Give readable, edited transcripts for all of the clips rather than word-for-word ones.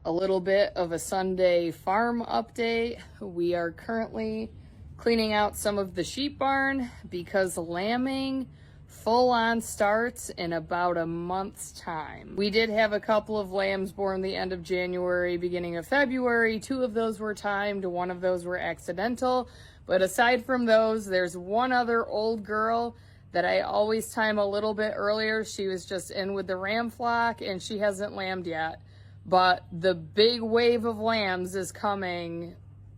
A little bit of a Sunday farm update. We are currently cleaning out some of the sheep barn because lambing full on starts in about a month's time. We did have a couple of lambs born the end of January, beginning of February. 2 of those were timed, 1 of those were accidental. But aside from those, there's one other old girl that I always time a little bit earlier. She was just in with the ram flock and she hasn't lambed yet. But the big wave of lambs is coming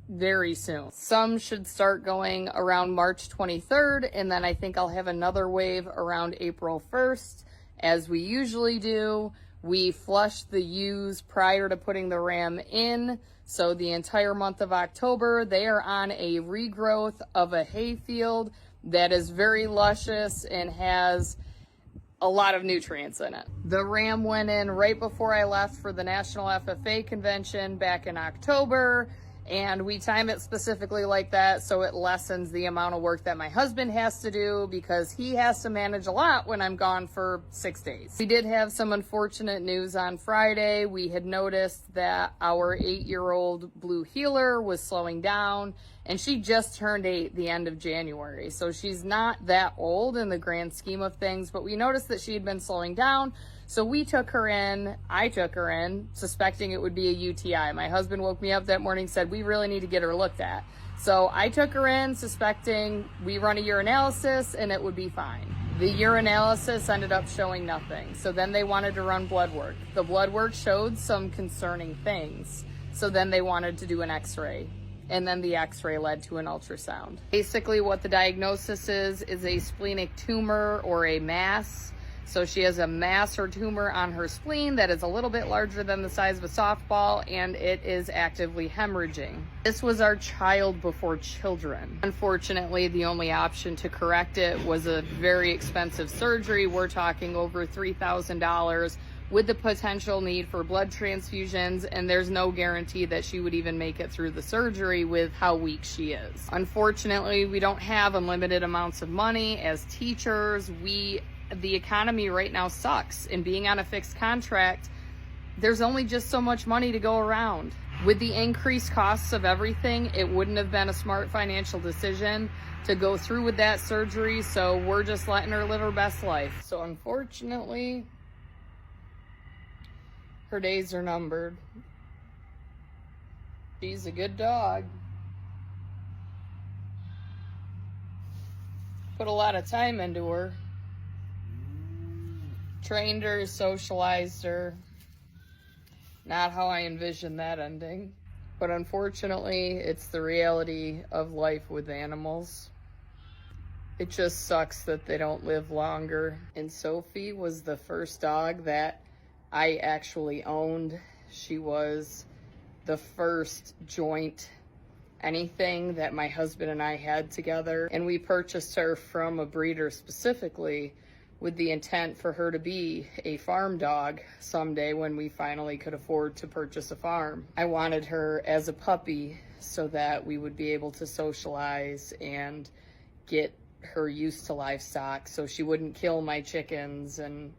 very soon. Some should start going around March 23rd, and then I think I'll have another wave around April 1st. As we usually do, we flush the ewes prior to putting the ram in. So the entire month of October, they are on a regrowth of a hay field that is very luscious and has a lot of nutrients in it. The ram went in right before I left for the National FFA convention back in October, and we time it specifically like that so it lessens the amount of work that my husband has to do because he has to manage a lot when I'm gone for 6 days. We did have some unfortunate news on Friday. We had noticed that our 8-year-old blue heeler was slowing down, and she just turned 8 the end of January. So she's not that old in the grand scheme of things, but we noticed that she had been slowing down. So I took her in, suspecting it would be a UTI. My husband woke me up that morning and said, we really need to get her looked at. So I took her in, suspecting we run a urinalysis and it would be fine. The urinalysis ended up showing nothing. So then they wanted to run blood work. The blood work showed some concerning things. So then they wanted to do an x-ray. And then the x-ray led to an ultrasound. Basically what the diagnosis is a splenic tumor or a mass. So she has a mass or tumor on her spleen that is a little bit larger than the size of a softball, and it is actively hemorrhaging. This was our child before children. Unfortunately, the only option to correct it was a very expensive surgery. We're talking over $3,000 with the potential need for blood transfusions, and there's no guarantee that she would even make it through the surgery with how weak she is. Unfortunately, we don't have unlimited amounts of money. As teachers, the economy right now sucks, and being on a fixed contract, there's only just so much money to go around. With the increased costs of everything, it wouldn't have been a smart financial decision to go through with that surgery, so we're just letting her live her best life. So unfortunately, her days are numbered. She's a good dog. Put a lot of time into her. Trained her, socialized her. Not how I envisioned that ending. But unfortunately, it's the reality of life with animals. It just sucks that they don't live longer. And Sophie was the first dog that I actually owned. She was the first joint anything that my husband and I had together. And we purchased her from a breeder specifically with the intent for her to be a farm dog someday when we finally could afford to purchase a farm. I wanted her as a puppy so that we would be able to socialize and get her used to livestock so she wouldn't kill my chickens, and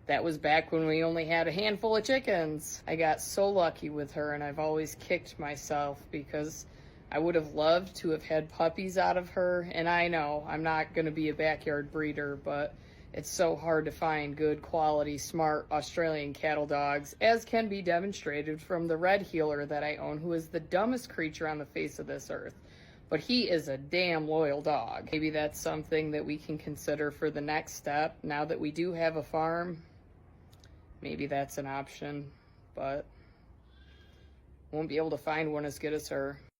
that was back when we only had a handful of chickens. I got so lucky with her, and I've always kicked myself because I would have loved to have had puppies out of her. And I know I'm not gonna be a backyard breeder, but it's so hard to find good quality, smart Australian cattle dogs, as can be demonstrated from the red heeler that I own, who is the dumbest creature on the face of this earth. But he is a damn loyal dog. Maybe that's something that we can consider for the next step. Now that we do have a farm, maybe that's an option, but won't be able to find one as good as her.